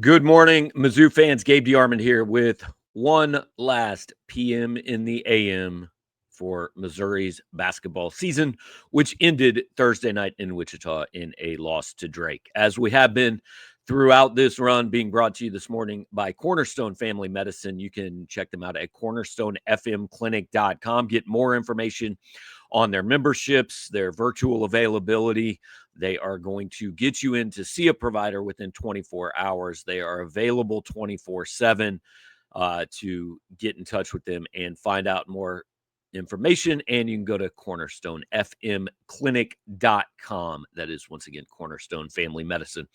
Good morning, Mizzou fans. Gabe DeArmond here with one last PM in the AM for Missouri's basketball season, which ended Thursday night in Wichita in a loss to Drake. As we have been throughout this run, being brought to you this morning by Cornerstone Family Medicine. You can check them out at cornerstonefmclinic.com. Get more information on their memberships, their virtual availability. They are going to get you in to see a provider within 24 hours. They are available 24/7 to get in touch with them and find out more information. And you can go to cornerstonefmclinic.com. That is, once again, Cornerstone Family Medicine.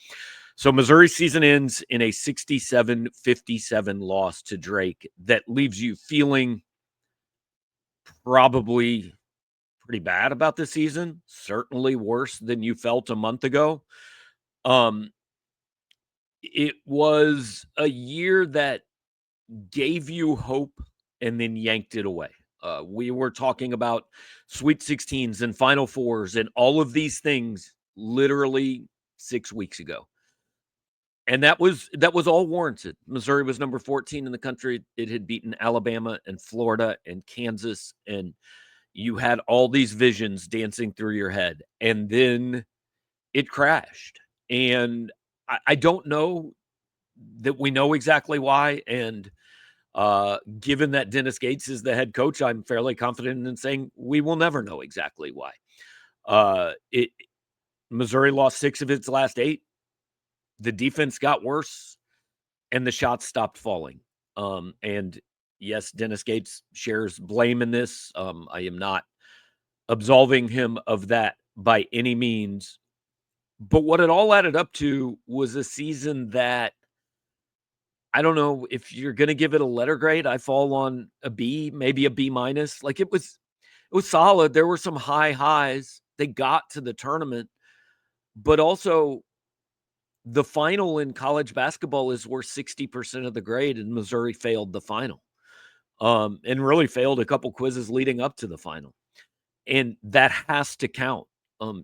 So Missouri season ends in a 67-57 loss to Drake that leaves you feeling probably pretty bad about the season, certainly worse than you felt a month ago. It was a year that gave you hope and then yanked it away. We were talking about Sweet 16s and Final Fours and all of these things literally 6 weeks ago. And that was all warranted. Missouri was number 14 in the country. It had beaten Alabama and Florida and Kansas, and you had all these visions dancing through your head, and then it crashed. And I don't know that we know exactly why. And given that Dennis Gates is the head coach, I'm fairly confident in saying we will never know exactly why. Missouri lost 6 of its last 8. The defense got worse, and the shots stopped falling. And yes, Dennis Gates shares blame in this. I am not absolving him of that by any means. But what it all added up to was a season that I don't know if you're going to give it a letter grade. I fall on a B, maybe a B minus. Like it was solid. There were some high highs. They got to the tournament, but also the final in college basketball is worth 60% of the grade, and Missouri failed the final. And really failed a couple quizzes leading up to the final. And that has to count.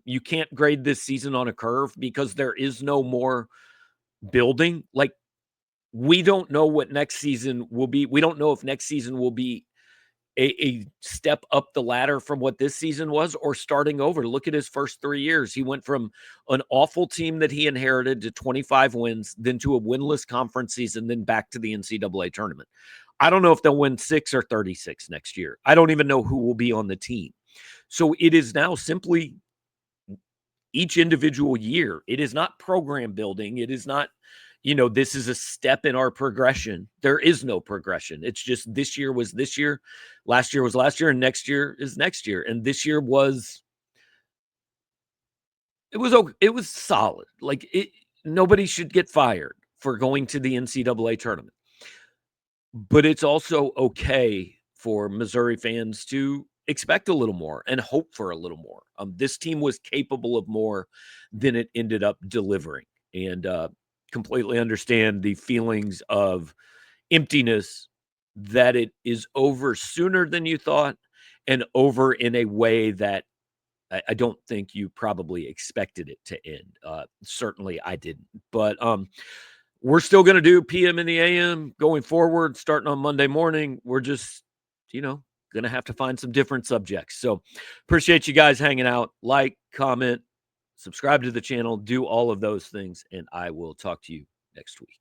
You can't grade this season on a curve because there is no more building. Like, we don't know what next season will be. We don't know if next season will be a step up the ladder from what this season was or starting over. Look at his first 3 years. He went from an awful team that he inherited to 25 wins, then to a winless conference season, then back to the NCAA tournament. I don't know if they'll win 6 or 36 next year. I don't even know who will be on the team. So it is now simply each individual year. It is not program building. It is not, this is a step in our progression. There is no progression. It's just this year was this year, last year was last year, and next year is next year. And this year was solid. Like nobody should get fired for going to the NCAA tournament. But it's also okay for Missouri fans to expect a little more and hope for a little more. This team was capable of more than it ended up delivering, and completely understand the feelings of emptiness that it is over sooner than you thought and over in a way that I don't think you probably expected it to end. Certainly I didn't. But we're still going to do PM in the AM going forward, starting on Monday morning. We're just, going to have to find some different subjects. So appreciate you guys hanging out. Like, comment, subscribe to the channel, do all of those things, and I will talk to you next week.